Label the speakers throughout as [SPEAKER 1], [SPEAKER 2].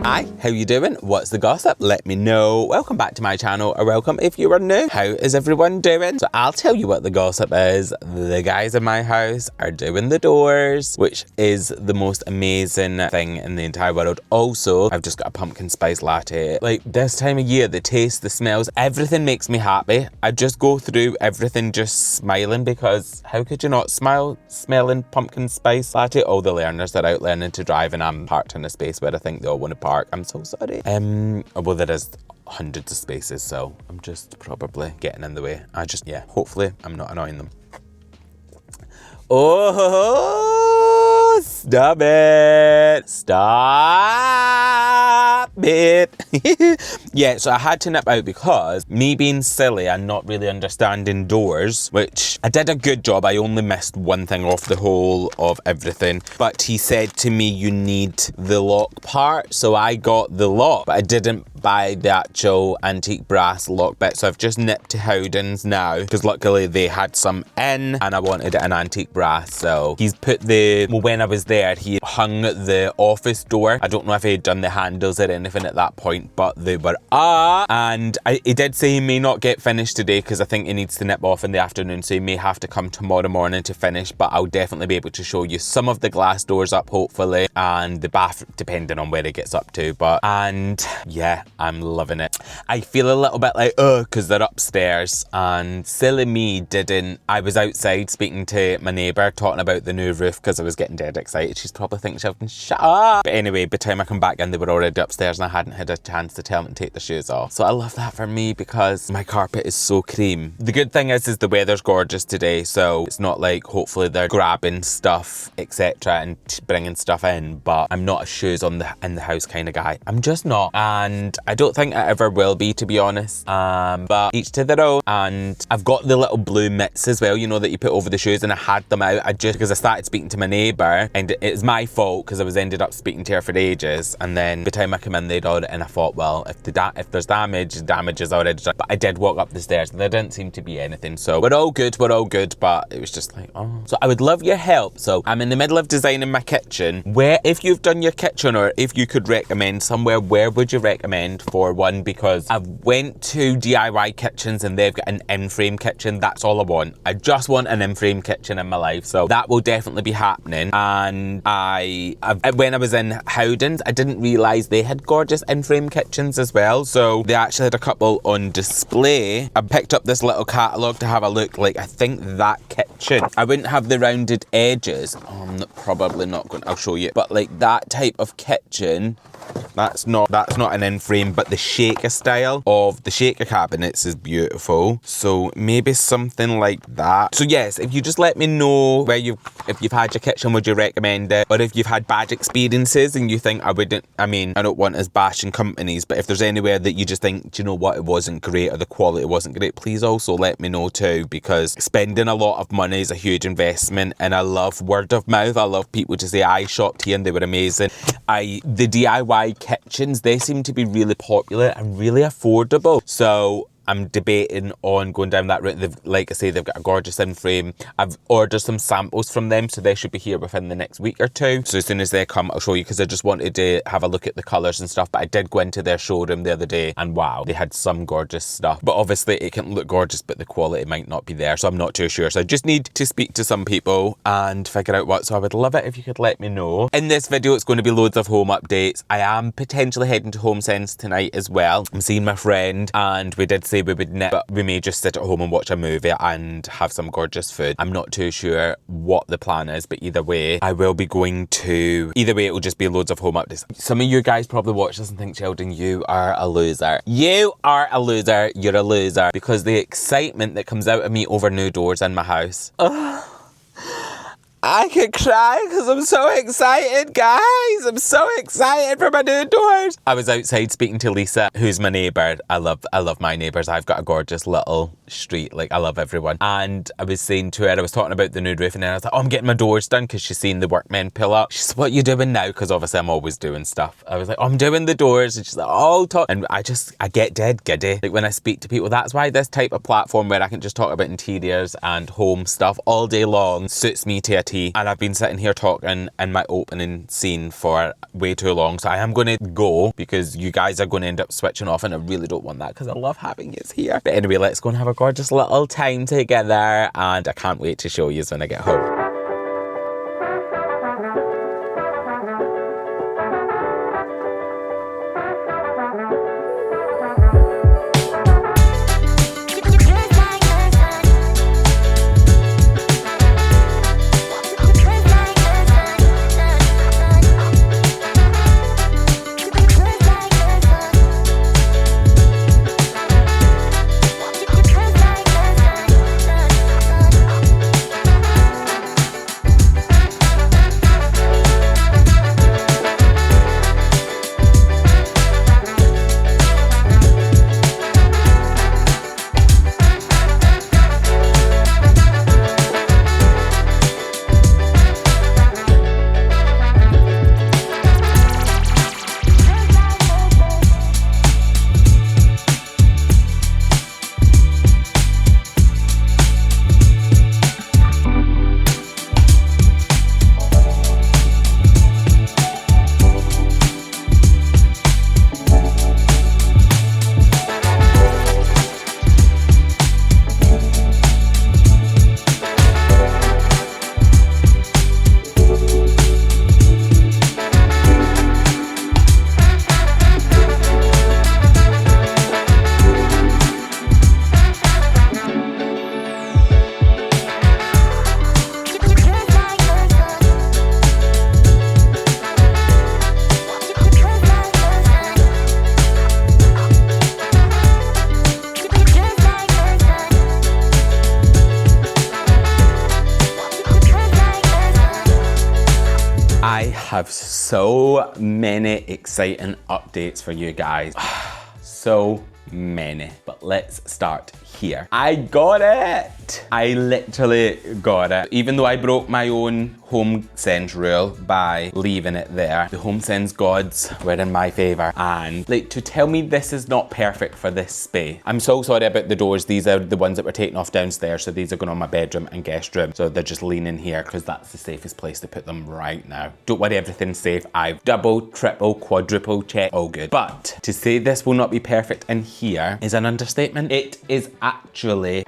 [SPEAKER 1] Hi, how you doing? What's the gossip? Let me know. Welcome back to my channel, or welcome if you are new. How is everyone doing? So I'll tell you what the gossip is. The guys in my house are doing the doors, which is the most amazing thing in the entire world. Also, I've just got a pumpkin spice latte. Like, this time of year, the taste, the smells, everything makes me happy. I just go through everything just smiling, because how could you not smile smelling pumpkin spice latte? All the learners are out learning to drive, and I'm parked in a space where I think they all want to park. I'm so sorry. Well, there is hundreds of spaces, so I'm just probably getting in the way. Hopefully I'm not annoying them. Oh, stop it. Stop it. Yeah, so I had to nip out because me being silly and not really understanding doors, which I did a good job. I only missed one thing off the whole of everything. But he said to me, you need the lock part. So I got the lock, but I didn't buy the actual antique brass lock bit. So I've just nipped to Howden's now, because luckily they had some in and I wanted an antique brass. So he's put when I was there, he hung the office door. I don't know if he had done the handles or anything at that point, but they were and he did say he may not get finished today because I think he needs to nip off in the afternoon, so he may have to come tomorrow morning to finish, but I'll definitely be able to show you some of the glass doors up, hopefully, and the bath, depending on where it gets up to. And yeah, I'm loving it. I feel a little bit like, because they're upstairs, and silly me I was outside speaking to my neighbour, talking about the new roof, because I was getting dead excited. She's probably thinking, Sheldon, shut up. But anyway, by the time I come back in, they were already upstairs and I hadn't had a chance to tell them to take their shoes off. So I love that for me, because my carpet is so cream. The good thing is the weather's gorgeous today, so it's not like hopefully they're grabbing stuff, etc., and bringing stuff in, but I'm not a shoes in the house kind of guy. I'm just not, and I don't think I ever will be, to be honest. But each to their own. And I've got the little blue mitts as well, you know, that you put over the shoes, and I had them out because I started speaking to my neighbour, and it's my fault because I was ended up speaking to her for ages, and then by the time I come in they'd already, and I thought, well, if there's damage is already done. But I did walk up the stairs and there didn't seem to be anything, so we're all good, but it was just like, so I would love your help. So I'm in the middle of designing my kitchen. If you've done your kitchen, or if you could recommend somewhere, where would you recommend for one? Because I've went to DIY kitchens and they've got an in-frame kitchen. That's all I want. I just want an in-frame kitchen in my life, so that will definitely be happening. And when I was in Howden's, I didn't realise they had gorgeous in-frame kitchens as well, so they actually had a couple on display. I picked up this little catalogue to have a look. Like, I think that kitchen, I wouldn't have the rounded edges. I'm probably not going to, I'll show you, but like that type of kitchen, that's not an in-frame, but the shaker style of the shaker cabinets is beautiful. So maybe something like that. So yes, if you just let me know if you've had your kitchen, would you recommend it? Or if you've had bad experiences and you think I don't want us bashing companies, but if there's anywhere that you just think, do you know what, it wasn't great, or the quality wasn't great, please also let me know too, because spending a lot of money is a huge investment, and I love word of mouth. I love people to say, I shopped here and they were amazing. The DIY kitchens, they seem to be really popular and really affordable. So I'm debating on going down that route. Like I say, they've got a gorgeous in-frame. I've ordered some samples from them, so they should be here within the next week or two. So as soon as they come, I'll show you, because I just wanted to have a look at the colours and stuff. But I did go into their showroom the other day, and wow, they had some gorgeous stuff. But obviously it can look gorgeous, but the quality might not be there, so I'm not too sure. So I just need to speak to some people and figure out what. So I would love it if you could let me know. In this video, it's going to be loads of home updates. I am potentially heading to Homesense tonight as well. I'm seeing my friend, and we did say we would nip, but we may just sit at home and watch a movie and have some gorgeous food. I'm not too sure what the plan is, but either way, it will just be loads of home updates. Some of you guys probably watch this and think, Sheldon, you are a loser. You are a loser. You're a loser. Because the excitement that comes out of me over new doors in my house. I could cry because I'm so excited, guys. I'm so excited for my new doors. I was outside speaking to Lisa, who's my neighbour. I love my neighbours. I've got a gorgeous little street. Like, I love everyone. And I was saying to her, I was talking about the new roof, and then I was like, I'm getting my doors done, because she's seen the workmen pull up. She said, what are you doing now? Because obviously I'm always doing stuff. I was like, I'm doing the doors. And she's like, and I get dead giddy. Like, when I speak to people, that's why this type of platform where I can just talk about interiors and home stuff all day long suits me to a tea, and I've been sitting here talking in my opening scene for way too long, so I am going to go because you guys are going to end up switching off, and I really don't want that because I love having you here. But anyway, let's go and have a gorgeous little time together, and I can't wait to show you when I get home. Have so many exciting updates for you guys. So many. But let's start here. I got it! I literally got it. Even though I broke my own Homesense rule by leaving it there, the Homesense gods were in my favor. And like, to tell me this is not perfect for this space. I'm so sorry about the doors. These are the ones that were taken off downstairs. So these are going on my bedroom and guest room. So they're just leaning here because that's the safest place to put them right now. Don't worry, everything's safe. I've double, triple, quadruple checked. All good. But to say this will not be perfect in here is an understatement. It is actually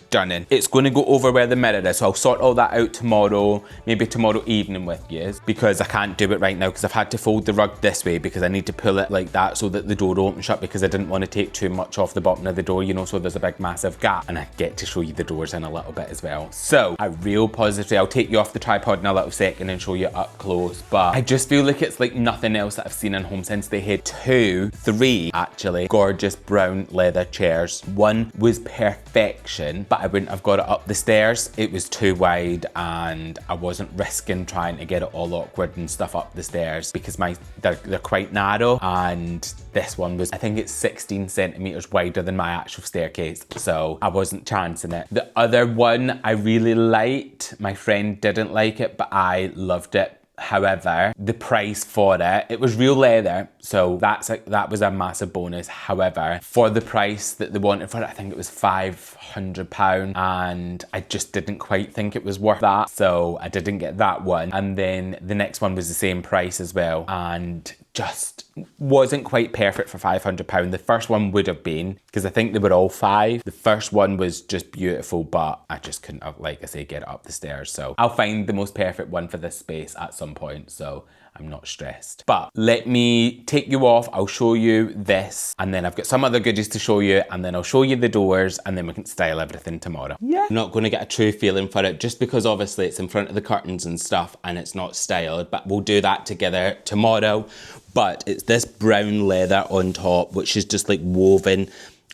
[SPEAKER 1] stunning. It's going to go over where the mirror is, so I'll sort all that out tomorrow, maybe tomorrow evening with you, because I can't do it right now because I've had to fold the rug this way because I need to pull it like that so that the door opens shut, because I didn't want to take too much off the bottom of the door, you know, so there's a big massive gap. And I get to show you the doors in a little bit as well. So I real positively, I'll take you off the tripod in a little second and show you up close, but I just feel like it's like nothing else that I've seen in Homesense. They had three actually gorgeous brown leather chairs. One was perfection, but I wouldn't have got it up the stairs. It was too wide and I wasn't risking trying to get it all awkward and stuff up the stairs because they're quite narrow, and this one was, I think it's 16 centimeters wider than my actual staircase, so I wasn't chancing it. The other one I really liked. My friend didn't like it, but I loved it. However, the price for it was real leather, so that was a massive bonus. However, for the price that they wanted for it, I think it was £500, and I just didn't quite think it was worth that, so I didn't get that one. And then the next one was the same price as well, and just wasn't quite perfect for £500. The first one would have been, because I think they were all £5. The first one was just beautiful, but I just couldn't, like I say, get it up the stairs. So I'll find the most perfect one for this space at some point, so I'm not stressed. But let me take you off. I'll show you this, and then I've got some other goodies to show you, and then I'll show you the doors, and then we can style everything tomorrow. Yeah. I'm not going to get a true feeling for it just because obviously it's in front of the curtains and stuff and it's not styled, but we'll do that together tomorrow. But it's this brown leather on top, which is just like woven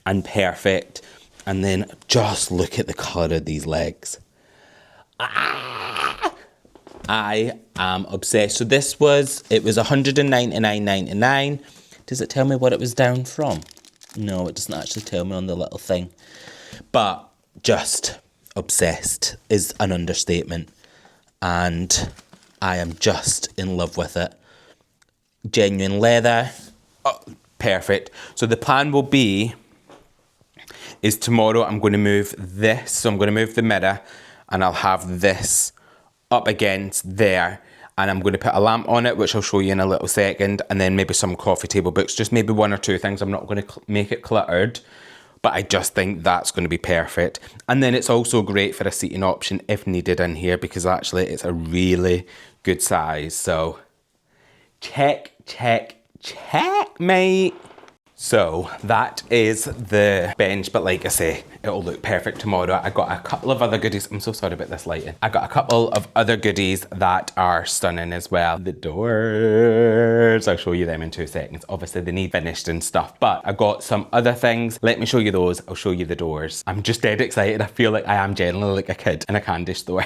[SPEAKER 1] and perfect. And then just look at the colour of these legs. I am obsessed. So this it was $199.99. Does it tell me what it was down from? No, it doesn't actually tell me on the little thing. But just obsessed is an understatement. And I am just in love with it. Genuine leather. Oh, perfect. So the plan will be, is tomorrow I'm going to move this. So I'm going to move the mirror and I'll have this up against there. And I'm going to put a lamp on it, which I'll show you in a little second. And then maybe some coffee table books, just maybe one or two things. I'm not going to make it cluttered, but I just think that's going to be perfect. And then it's also great for a seating option if needed in here, because actually it's a really good size. So check, check, check, mate. So that is the bench, but like I say, it'll look perfect tomorrow. I got a couple of other goodies. I'm so sorry about this lighting. I got a couple of other goodies that are stunning as well. The doors, I'll show you them in 2 seconds. Obviously they need finished and stuff, but I got some other things. Let me show you those. I'll show you the doors. I'm just dead excited. I feel like I am generally like a kid in a candy store.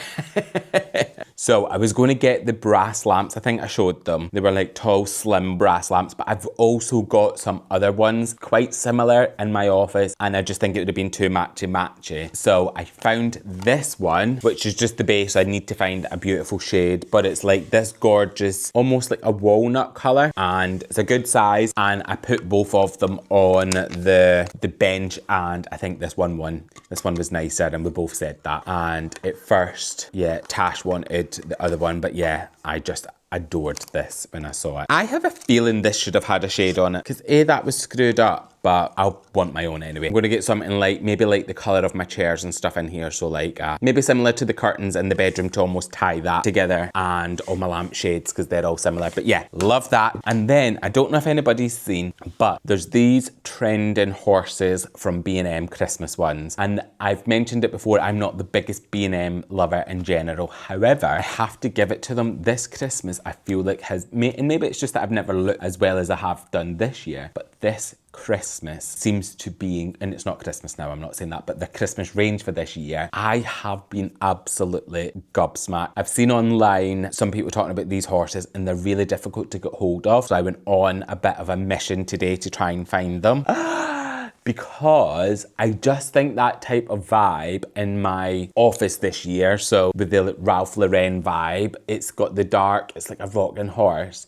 [SPEAKER 1] So I was going to get the brass lamps. I think I showed them. They were like tall, slim brass lamps, but I've also got some other ones quite similar in my office, and I just think it would have been too matchy. So I found this one, which is just the base. I need to find a beautiful shade, but it's like this gorgeous, almost like a walnut color, and it's a good size. And I put both of them on the bench, and I think this one was nicer, and we both said that. And at first, yeah, Tash wanted the other one, but yeah, I just adored this when I saw it. I have a feeling this should have had a shade on it, because that was screwed up, but I'll want my own anyway. I'm going to get something like, maybe like the colour of my chairs and stuff in here, so like maybe similar to the curtains in the bedroom to almost tie that together, and all my lampshades, because they're all similar. But yeah, love that. And then, I don't know if anybody's seen, but there's these trending horses from B&M, Christmas ones. And I've mentioned it before, I'm not the biggest B&M lover in general. However, I have to give it to them. This Christmas, I feel like and maybe it's just that I've never looked as well as I have done this year, but this Christmas seems to be, and it's not Christmas now, I'm not saying that, but the Christmas range for this year, I have been absolutely gobsmacked. I've seen online some people talking about these horses, and they're really difficult to get hold of. So I went on a bit of a mission today to try and find them. Because I just think that type of vibe in my office this year, so with the Ralph Lauren vibe, it's got the dark, it's like a rocking horse.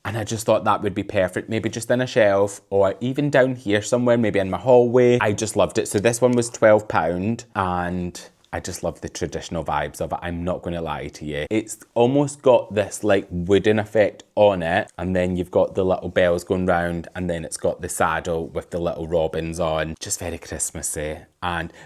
[SPEAKER 1] And I just thought that would be perfect, maybe just in a shelf, or even down here somewhere, maybe in my hallway. I just loved it. So this one was £12, and I just love the traditional vibes of it. I'm not going to lie to you. It's almost got this like wooden effect on it, and then you've got the little bells going round, and then it's got the saddle with the little robins on. Just very Christmassy.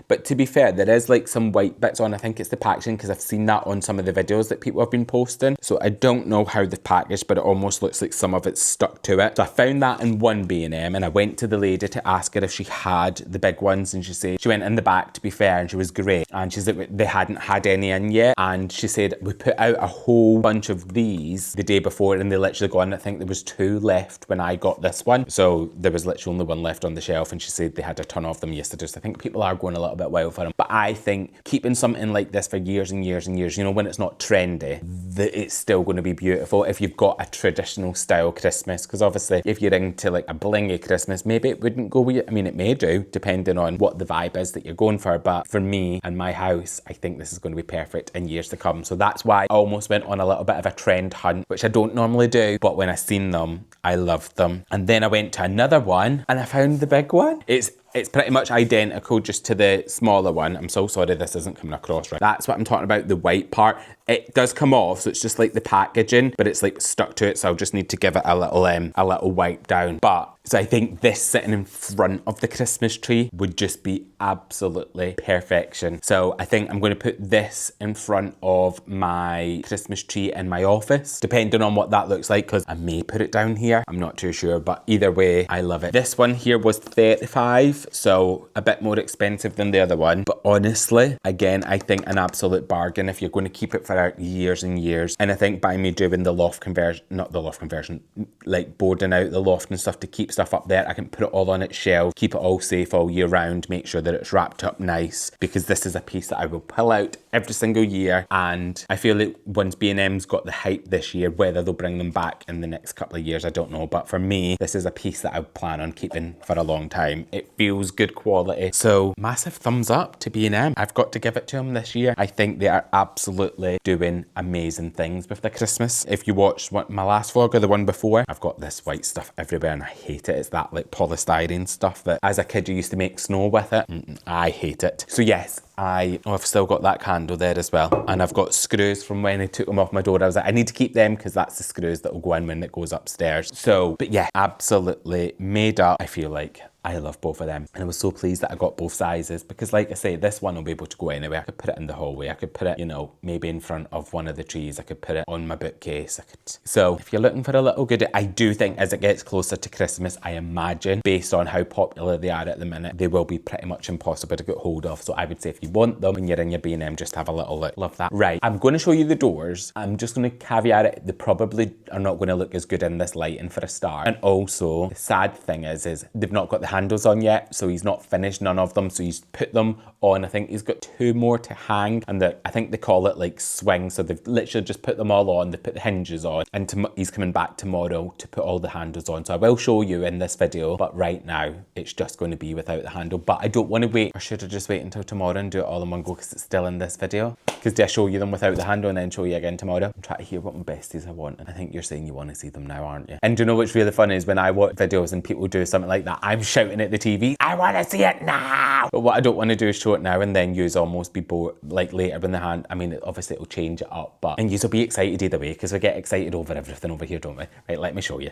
[SPEAKER 1] But to be fair, there is like some white bits on. I think it's the packaging, because I've seen that on some of the videos that people have been posting. So I don't know how they've packaged, but it almost looks like some of it's stuck to it. So I found that in one B&M, and I went to the lady to ask her if she had the big ones, and she went in the back, to be fair, and she was great. And she said they hadn't had any in yet, and she said we put out a whole bunch of these the day before, and they literally gone. I think there was 2 left when I got this one, so there was literally only 1 left on the shelf, and she said they had a ton of them yesterday. So I think people are going a little bit wild for them, but I think keeping something like this for years and years and years, you know, when it's not trendy, it's still going to be beautiful if you've got a traditional style Christmas. Because obviously if you're into like a blingy Christmas, maybe it wouldn't go with you. I mean, it may do, depending on what the vibe is that you're going for, but for me and my house, I think this is going to be perfect in years to come. So that's why I almost went on a little bit of a trend hunt, which I don't normally do, but when I seen them, I loved them. And then I went to another one, and I found the big one. It's pretty much identical just to the smaller one. I'm so sorry this isn't coming across right. That's what I'm talking about, the white part. It does come off, so it's just like the packaging, but it's like stuck to it, so I'll just need to give it a little wipe down. But so I think this sitting in front of the Christmas tree would just be absolutely perfection. So I think I'm going to put this in front of my Christmas tree in my office, depending on what that looks like, because I may put it down here. I'm not too sure, but either way, I love it. This one here was £35, so a bit more expensive than the other one. But honestly, again, I think an absolute bargain if you're going to keep it for years and years. And I think by me doing the loft conversion, not the loft conversion, like boarding out the loft and stuff to keep stuff up there, I can put it all on its shelf, keep it all safe all year round, make sure that it's wrapped up nice, because this is a piece that I will pull out every single year. And I feel like once B&M's got the hype this year, whether they'll bring them back in the next couple of years, I don't know. But for me, this is a piece that I plan on keeping for a long time. It feels good quality. So massive thumbs up to B&M. I've got to give it to them this year. I think they are absolutely doing amazing things with the Christmas. If you watched my last vlog or the one before, I've got this white stuff everywhere and I hate it. It's that like polystyrene stuff that as a kid you used to make snow with it. I hate it. So yes, I've still got that candle there as well. And I've got screws from when I took them off my door. I was like, I need to keep them because that's the screws that will go in when it goes upstairs. So, but yeah, absolutely made up. I feel like I love both of them. And I was so pleased that I got both sizes because like I say, this one will be able to go anywhere. I could put it in the hallway. I could put it, you know, maybe in front of one of the trees. I could put it on my bookcase. So if you're looking for a little goodie, I do think as it gets closer to Christmas, I imagine based on how popular they are at the minute, they will be pretty much impossible to get hold of. So I would say if you want them when you're in your B&M, just have a little look. Love that. Right, I'm going to show you the doors. I'm just going to caveat it. They probably are not going to look as good in this lighting for a start. And also, the sad thing is they've not got the handles on yet. So he's not finished none of them. So he's put them on. I think he's got 2 more to hang. And I think they call it like swing. So they've literally just put them all on. They put the hinges on. And he's coming back tomorrow to put all the handles on. So I will show you in this video. But right now, it's just going to be without the handle. But I don't want to wait. Or should I just wait until tomorrow and do it all in one go because it's still in this video? Because do I show you them without the handle and then show you again tomorrow? I'm trying to hear what my besties I want. And I think you're saying you want to see them now, aren't you? And do you know what's really funny is when I watch videos and people do something like that, I'm shouting at the TV, I want to see it now! But what I don't want to do is show it now and then use almost be bored, like later when the hand, I mean, obviously it'll change it up, but, and you'll be excited either way because we get excited over everything over here, don't we? Right, let me show you.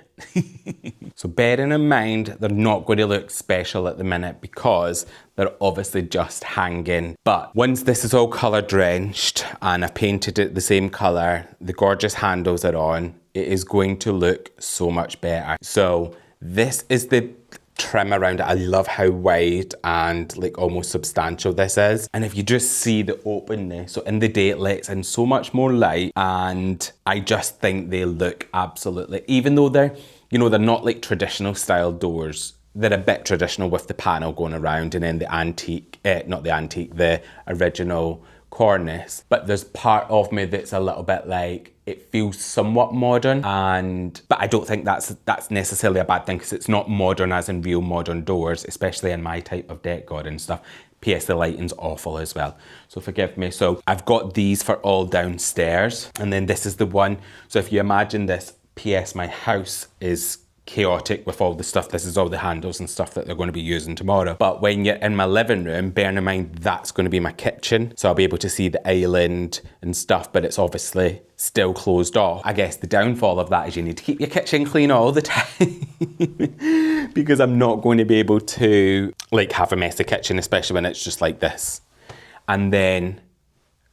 [SPEAKER 1] So bearing in mind, they're not going to look special at the minute because they're obviously just hanging. But once this is all colour drenched and I've painted it the same colour, the gorgeous handles are on, it is going to look so much better. So this is the trim around it. I love how wide and like almost substantial this is. And if you just see the openness, so in the day it lets in so much more light and I just think they look absolutely, even though they're, you know, they're not like traditional style doors. They're a bit traditional with the panel going around and then the antique, not the antique, the original cornice. But there's part of me that's a little bit like, it feels somewhat modern, but I don't think that's necessarily a bad thing because it's not modern as in real modern doors, especially in my type of decor and stuff. P.S. the lighting's awful as well, so forgive me. So I've got these for all downstairs, and then this is the one. So if you imagine this, P.S. my house is chaotic with all the stuff. This is all the handles and stuff that they're going to be using tomorrow. But when you're in my living room, bearing in mind that's going to be my kitchen, so I'll be able to see the island and stuff, but it's obviously still closed off. I guess the downfall of that is you need to keep your kitchen clean all the time because I'm not going to be able to like have a messy kitchen, especially when it's just like this. And then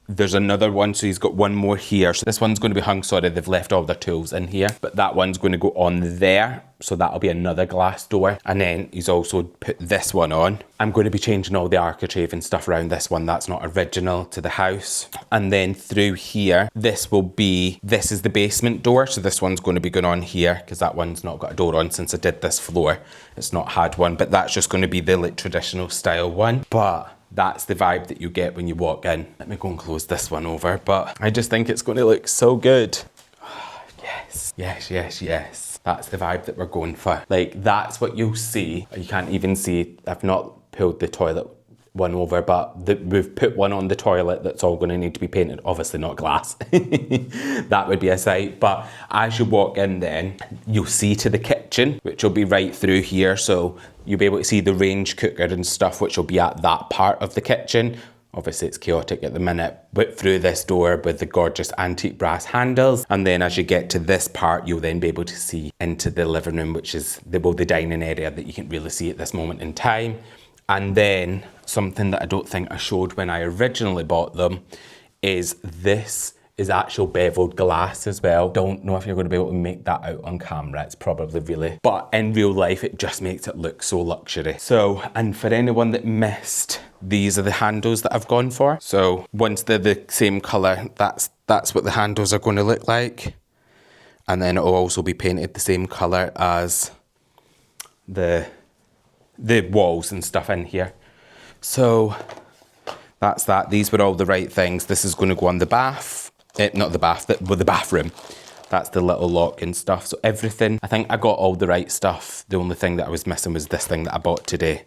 [SPEAKER 1] there's another one, so he's got one more here. So this one's going to be hung, sorry, they've left all their tools in here. But that one's going to go on there, so that'll be another glass door. And then he's also put this one on. I'm going to be changing all the architrave and stuff around this one. That's not original to the house. And then through here, this is the basement door. So this one's going to be going on here because that one's not got a door on since I did this floor. It's not had one, but that's just going to be the like traditional style one. But that's the vibe that you get when you walk in. Let me go and close this one over, but I just think it's going to look so good. Yes, yes, yes, yes. That's the vibe that we're going for. Like, that's what you'll see. You can't even see, I've not pulled the toilet one over, but we've put one on the toilet that's all going to need to be painted. Obviously not glass. That would be a sight. But as you walk in then, you'll see to the kitchen, which will be right through here. So you'll be able to see the range cooker and stuff, which will be at that part of the kitchen. Obviously it's chaotic at the minute, but through this door with the gorgeous antique brass handles. And then as you get to this part, you'll then be able to see into the living room, which is the dining area that you can really see at this moment in time. And then something that I don't think I showed when I originally bought them is this is actual beveled glass as well. Don't know if you're going to be able to make that out on camera. It's probably really, but in real life, it just makes it look so luxury. So, and for anyone that missed, these are the handles that I've gone for. So once they're the same color, that's what the handles are going to look like. And then it'll also be painted the same color as the walls and stuff in here. So that's that. These were all the right things. This is going to go on the bath. Not the bath, the bathroom. That's the little lock and stuff. So everything, I think I got all the right stuff. The only thing that I was missing was this thing that I bought today.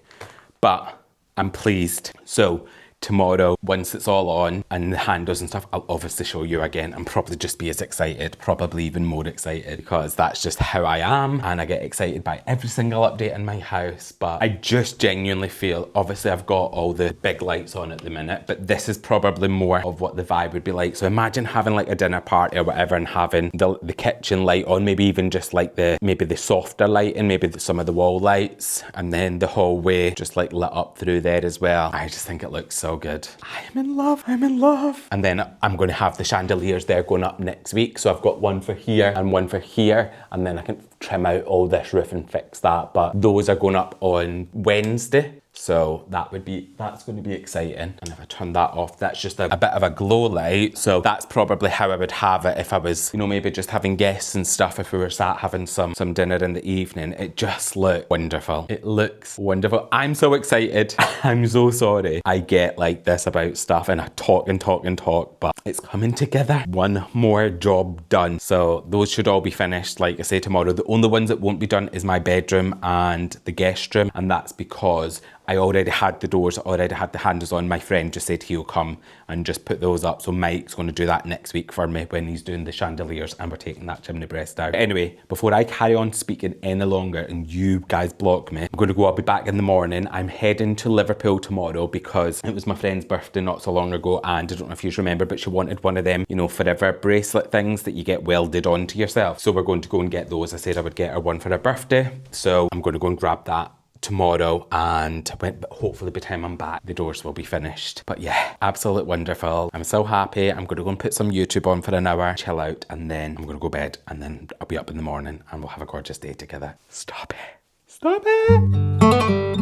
[SPEAKER 1] But I'm pleased. So tomorrow, once it's all on and the handles and stuff, I'll obviously show you again and probably just be as excited, probably even more excited, because that's just how I am and I get excited by every single update in my house. But I just genuinely feel, obviously I've got all the big lights on at the minute, but this is probably more of what the vibe would be like. So imagine having like a dinner party or whatever and having the kitchen light on, maybe even just like maybe the softer light and maybe some of the wall lights, and then the hallway just like lit up through there as well. I just think it looks so good. I am in love, I'm in love. And then I'm going to have the chandeliers there going up next week. So I've got one for here and one for here, and then I can trim out all this roof and fix that. But those are going up on Wednesday. So that's going to be exciting. And if I turn that off, that's just a bit of a glow light. So that's probably how I would have it if I was, you know, maybe just having guests and stuff. If we were sat having some dinner in the evening, it just looked wonderful. It looks wonderful. I'm so excited. I'm so sorry I get like this about stuff and I talk and talk and talk, but it's coming together. One more job done. So those should all be finished, like I say, tomorrow. The only ones that won't be done is my bedroom and the guest room. And that's because I already had the doors, already had the handles on. My friend just said he'll come and just put those up. So Mike's going to do that next week for me when he's doing the chandeliers and we're taking that chimney breast out. Anyway, before I carry on speaking any longer and you guys block me, I'm going to go, I'll be back in the morning. I'm heading to Liverpool tomorrow because it was my friend's birthday not so long ago, and I don't know if you remember, but she wanted one of them, you know, forever bracelet things that you get welded onto yourself. So we're going to go and get those. I said I would get her one for her birthday. So I'm going to go and grab that tomorrow, and hopefully by the time I'm back the doors will be finished. But yeah, absolute wonderful. I'm so happy. I'm going to go and put some YouTube on for an hour, chill out, and then I'm going to go bed, and then I'll be up in the morning and we'll have a gorgeous day together. Stop it. Stop it.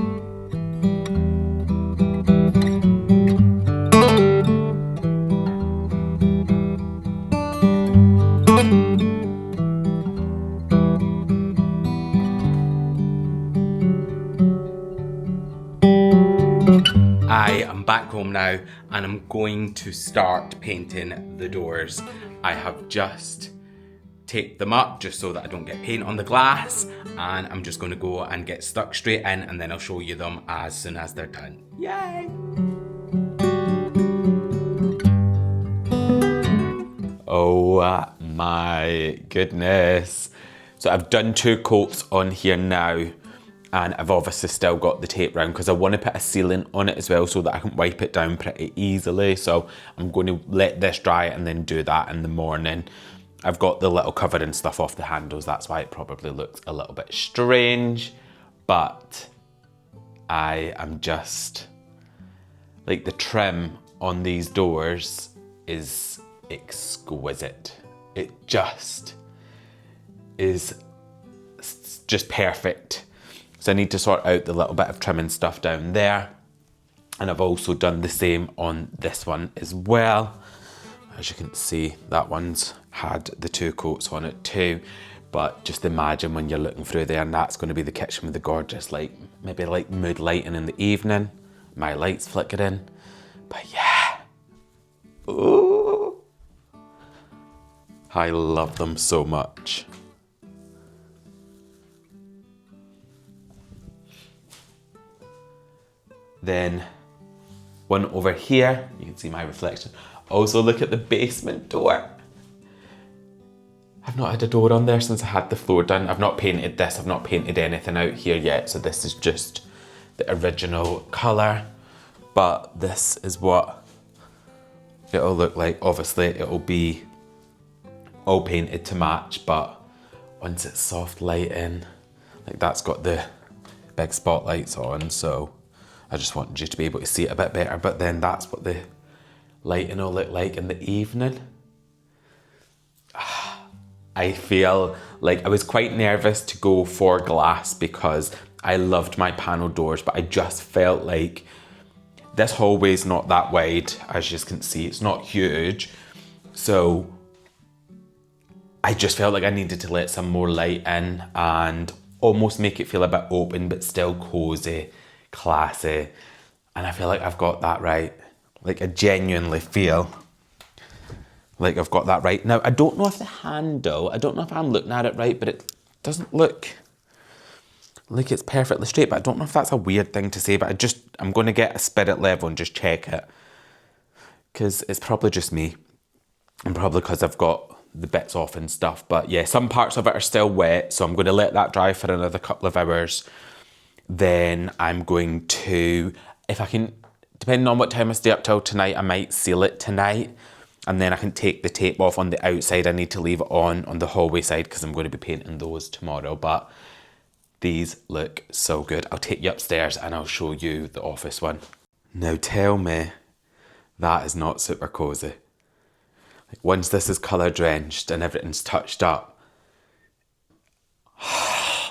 [SPEAKER 1] I am back home now and I'm going to start painting the doors. I have just taped them up just so that I don't get paint on the glass, and I'm just going to go and get stuck straight in, and then I'll show you them as soon as they're done. Yay! Oh my goodness. So I've done 2 coats on here now. And I've obviously still got the tape round because I want to put a sealant on it as well so that I can wipe it down pretty easily. So I'm going to let this dry and then do that in the morning. I've got the little cover and stuff off the handles. That's why it probably looks a little bit strange. But I am just, like, the trim on these doors is exquisite. It just is just perfect. So I need to sort out the little bit of trimming stuff down there. And I've also done the same on this one as well. As you can see, that one's had the 2 coats on it too. But just imagine when you're looking through there, and that's going to be the kitchen with the gorgeous, like, maybe like mood lighting in the evening. My lights flickering. But yeah. Ooh. I love them so much. Then one over here, you can see my reflection. Also look at the basement door. I've not had a door on there since I had the floor done. I've not painted this, I've not painted anything out here yet. So this is just the original colour. But this is what it'll look like. Obviously it'll be all painted to match, but once it's soft lighting, like that's got the big spotlights on, so I just wanted you to be able to see it a bit better. But then that's what the lighting will look like in the evening. I feel like I was quite nervous to go for glass because I loved my panel doors, but I just felt like this hallway's not that wide, as you can see, it's not huge. So I just felt like I needed to let some more light in and almost make it feel a bit open, but still cozy, classy. And I feel like I've got that right. Like, I genuinely feel like I've got that right. Now, I don't know if the handle, I don't know if I'm looking at it right, but it doesn't look like it's perfectly straight, but I don't know if that's a weird thing to say, but I'm going to get a spirit level and just check it. Because it's probably just me. And probably because I've got the bits off and stuff. But yeah, some parts of it are still wet, so I'm going to let that dry for another couple of hours. Then I'm going to, if I can, depending on what time I stay up till tonight, I might seal it tonight. And then I can take the tape off on the outside. I need to leave it on the hallway side because I'm going to be painting those tomorrow. But these look so good. I'll take you upstairs and I'll show you the office one. Now tell me that is not super cozy. Like once this is colour drenched and everything's touched up,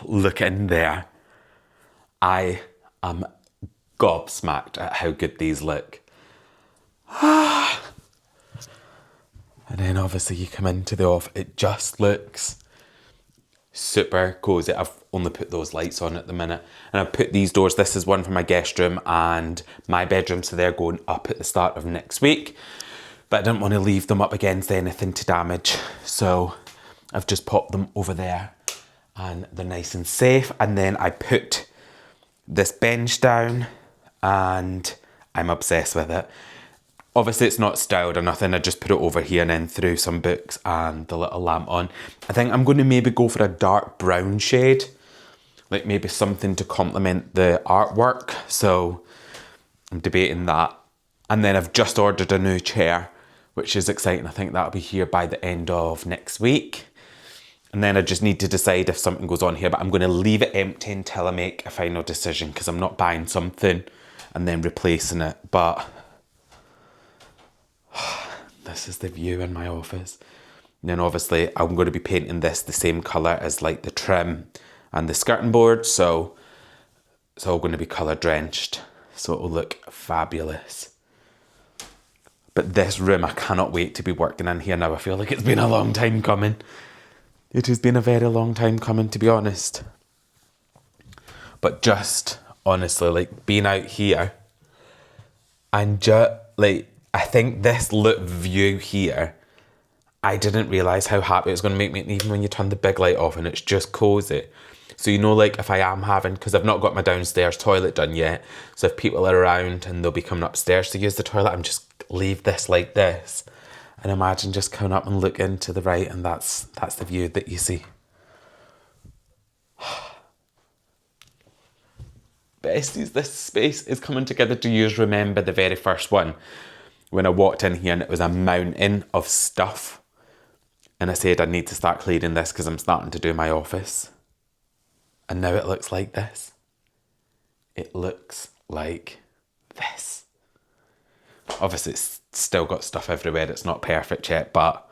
[SPEAKER 1] look in there. I am gobsmacked at how good these look. And then obviously you come into the office, it just looks super cozy. I've only put those lights on at the minute. And I've put these doors, this is one for my guest room and my bedroom, so they're going up at the start of next week. But I didn't want to leave them up against anything to damage. So I've just popped them over there and they're nice and safe. And then I put this bench down and I'm obsessed with it. Obviously it's not styled or nothing, I just put it over here and then threw some books and the little lamp on. I think I'm going to maybe go for a dark brown shade, like maybe something to complement the artwork, so I'm debating that. And then I've just ordered a new chair, which is exciting. I think that'll be here by the end of next week. And then I just need to decide if something goes on here, but I'm going to leave it empty until I make a final decision because I'm not buying something and then replacing it. But this is the view in my office. And then obviously I'm going to be painting this the same colour as like the trim and the skirting board, so it's all going to be colour drenched, so it will look fabulous. But this room, I cannot wait to be working in here now. I feel like it's been a long time coming. It has been a very long time coming, to be honest. But just honestly, like being out here and just like, I think this view here, I didn't realise how happy it was going to make me, even when you turn the big light off and it's just cosy. So you know, like if I am having, because I've not got my downstairs toilet done yet, so if people are around and they'll be coming upstairs to use the toilet, I'm just leave this like this. And imagine just coming up and looking to the right and that's the view that you see. Besties, this space is coming together. Do you remember the very first one? When I walked in here and it was a mountain of stuff. And I said I need to start cleaning this because I'm starting to do my office. And now it looks like this. It looks like this. Obviously it's still got stuff everywhere. It's not perfect yet, but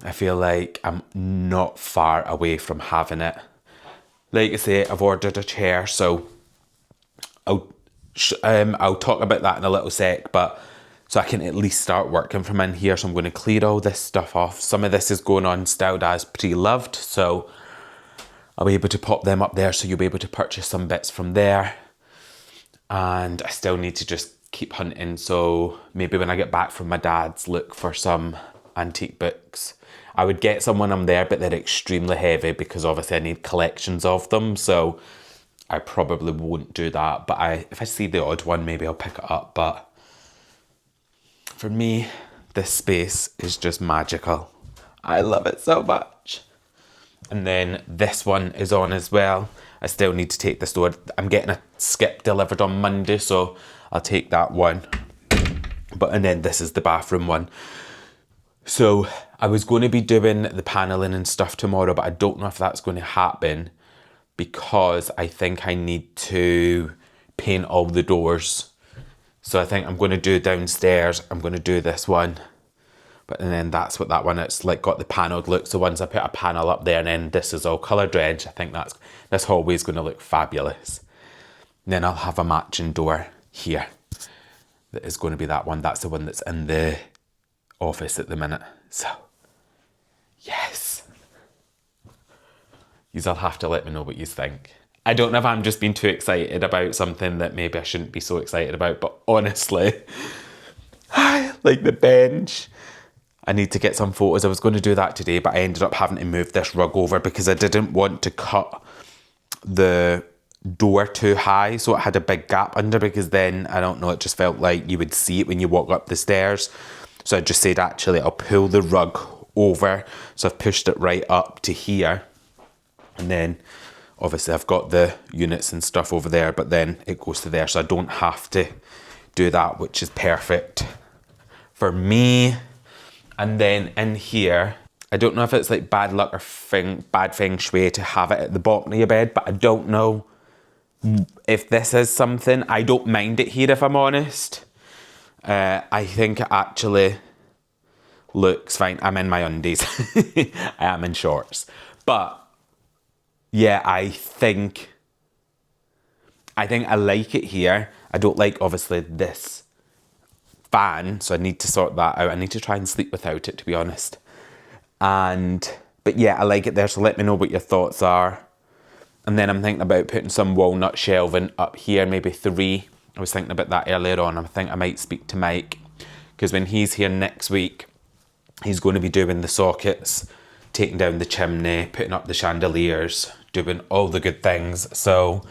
[SPEAKER 1] I feel like I'm not far away from having it. Like I say, I've ordered a chair, so I'll talk about that in a little sec, but so I can at least start working from in here. So I'm going to clear all this stuff off. Some of this is going on styled as pre-loved, so I'll be able to pop them up there, so you'll be able to purchase some bits from there. And I still need to just keep hunting, so maybe when I get back from my dad's, look for some antique books. I would get some when I'm there, but they're extremely heavy because obviously I need collections of them, so I probably won't do that. But if I see the odd one, maybe I'll pick it up. But for me, this space is just magical. I love it so much. And then this one is on as well. I still need to take this door. I'm getting a skip delivered on Monday, so I'll take that one. And then this is the bathroom one. So I was going to be doing the paneling and stuff tomorrow, but I don't know if that's going to happen because I think I need to paint all the doors. So I think I'm going to do downstairs. I'm going to do this one. And then that's what that one, it's like got the panelled look. So once I put a panel up there and then this is all colour drenched, I think this hallway is going to look fabulous. And then I'll have a matching door here. That is going to be that one. That's the one that's in the office at the minute. So, yes. You'll have to let me know what you think. I don't know if I'm just being too excited about something that maybe I shouldn't be so excited about, but honestly, like the bench, I need to get some photos. I was going to do that today, but I ended up having to move this rug over because I didn't want to cut the door too high, so it had a big gap under, because then, I don't know, it just felt like you would see it when you walk up the stairs. So I just said, actually, I'll pull the rug over. So I've pushed it right up to here. And then, obviously, I've got the units and stuff over there, but then it goes to there. So I don't have to do that, which is perfect for me. And then in here, I don't know if it's like bad luck or bad feng shui to have it at the bottom of your bed, but I don't know if this is something. I don't mind it here, if I'm honest. I think it actually looks fine. I'm in my undies. I am in shorts. But yeah, I think I like it here. I don't like, obviously, this fan, so I need to sort that out. I need to try and sleep without it, to be honest. But yeah, I like it there, so let me know what your thoughts are. And then I'm thinking about putting some walnut shelving up here, maybe 3. I was thinking about that earlier on. I think I might speak to Mike, because when he's here next week, he's going to be doing the sockets, taking down the chimney, putting up the chandeliers, doing all the good things. So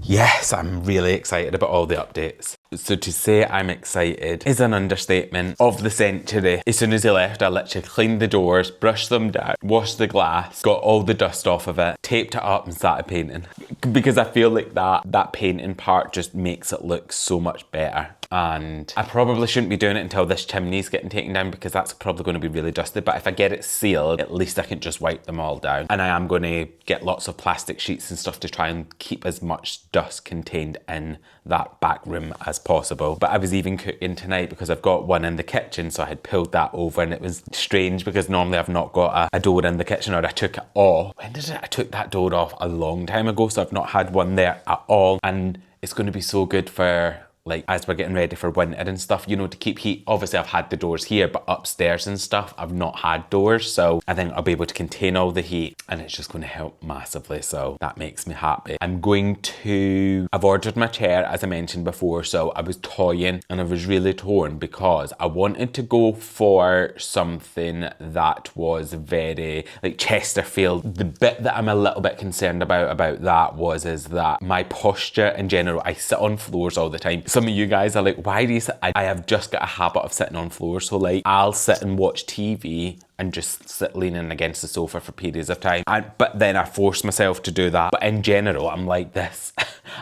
[SPEAKER 1] yes, I'm really excited about all the updates. So to say I'm excited is an understatement of the century. As soon as he left, I literally cleaned the doors, brushed them down, washed the glass, got all the dust off of it, taped it up and started painting. Because I feel like that painting part just makes it look so much better. And I probably shouldn't be doing it until this chimney's getting taken down, because that's probably going to be really dusty. But if I get it sealed, at least I can just wipe them all down. And I am going to get lots of plastic sheets and stuff to try and keep as much dust contained in that back room as possible. But I was even cooking tonight, because I've got one in the kitchen, so I had pulled that over, and it was strange because normally I've not got a door in the kitchen, or I took it off. When did I took that door off? A long time ago, so I've not had one there at all. And it's going to be so good for, like, as we're getting ready for winter and stuff, you know, to keep heat. Obviously, I've had the doors here, but upstairs and stuff, I've not had doors. So I think I'll be able to contain all the heat, and it's just going to help massively. So that makes me happy. I've ordered my chair, as I mentioned before. So I was toying, and I was really torn, because I wanted to go for something that was very, like, Chesterfield. The bit that I'm a little bit concerned about that is that my posture in general, I sit on floors all the time. Some of you guys are like, why do you sit? I have just got a habit of sitting on floors. So, like, I'll sit and watch TV and just sit leaning against the sofa for periods of time. But then I force myself to do that. But in general, I'm like this.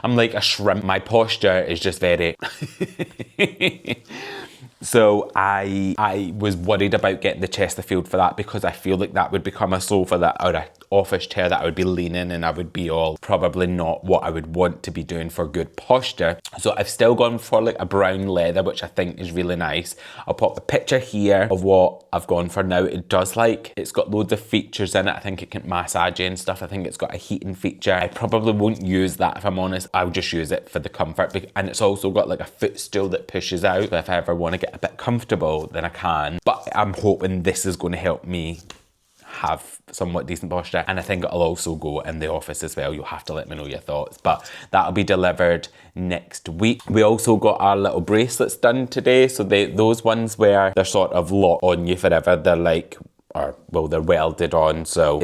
[SPEAKER 1] I'm like a shrimp. My posture is just very... So I was worried about getting the Chesterfield for that, because I feel like that would become a sofa or an office chair that I would be leaning, and I would be all probably not what I would want to be doing for good posture. So I've still gone for like a brown leather, which I think is really nice. I'll pop a picture here of what I've gone for now. It's got loads of features in it. I think it can massage you and stuff. I think it's got a heating feature. I probably won't use that, if I'm honest. I'll just use it for the comfort. And it's also got like a footstool that pushes out. So if I ever want to get a bit comfortable, then I can. But I'm hoping this is going to help me have somewhat decent posture, and I think it'll also go in the office as well. You'll have to let me know your thoughts, but that'll be delivered next week. We also got our little bracelets done today, so those ones where they're sort of locked on you forever, they're like, they're welded on, so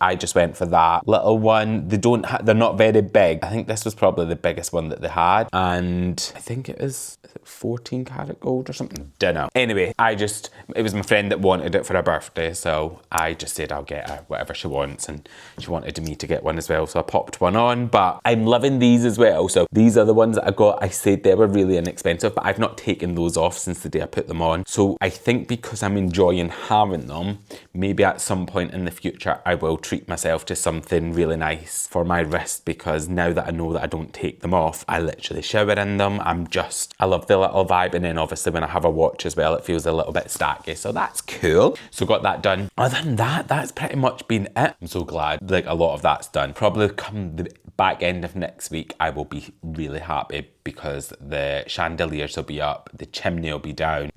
[SPEAKER 1] I just went for that little one. They're not very big. I think this was probably the biggest one that they had, and I think it is 14 karat gold or something. Dunno. Anyway, it was my friend that wanted it for her birthday, so I just said I'll get her whatever she wants, and she wanted me to get one as well, so I popped one on. But I'm loving these as well. So these are the ones that I got. I said they were really inexpensive, but I've not taken those off since the day I put them on. So I think because I'm enjoying having them, maybe at some point in the future I will treat myself to something really nice for my wrist, because now that I know that I don't take them off, I literally shower in them. I love the little vibe, and then obviously when I have a watch as well, it feels a little bit stacky, so that's cool. So got that done. Other than that, that's pretty much been it. I'm so glad like a lot of that's done. Probably come the back end of next week, I will be really happy, because the chandeliers will be up, the chimney will be down,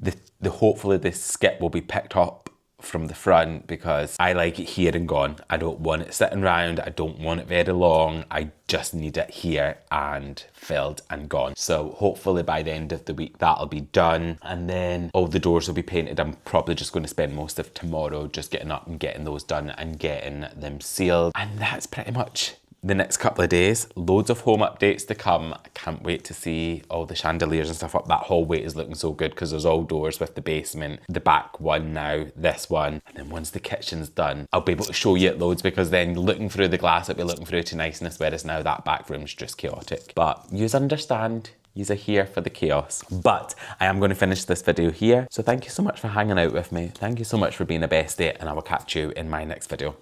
[SPEAKER 1] hopefully the skip will be picked up from the front, because I like it here and gone. I don't want it sitting around. I don't want it very long. I just need it here and filled and gone. So hopefully by the end of the week that'll be done, and then all the doors will be painted. I'm probably just going to spend most of tomorrow just getting up and getting those done and getting them sealed, and that's pretty much the next couple of days. Loads of home updates to come. I can't wait to see all the chandeliers and stuff up. That hallway is looking so good because there's all doors with the basement, the back one now, this one. And then once the kitchen's done, I'll be able to show you it loads, because then looking through the glass, it'll be looking through to niceness, whereas now that back room's just chaotic. But yous understand. Yous are here for the chaos. But I am going to finish this video here. So thank you so much for hanging out with me. Thank you so much for being a bestie, and I will catch you in my next video.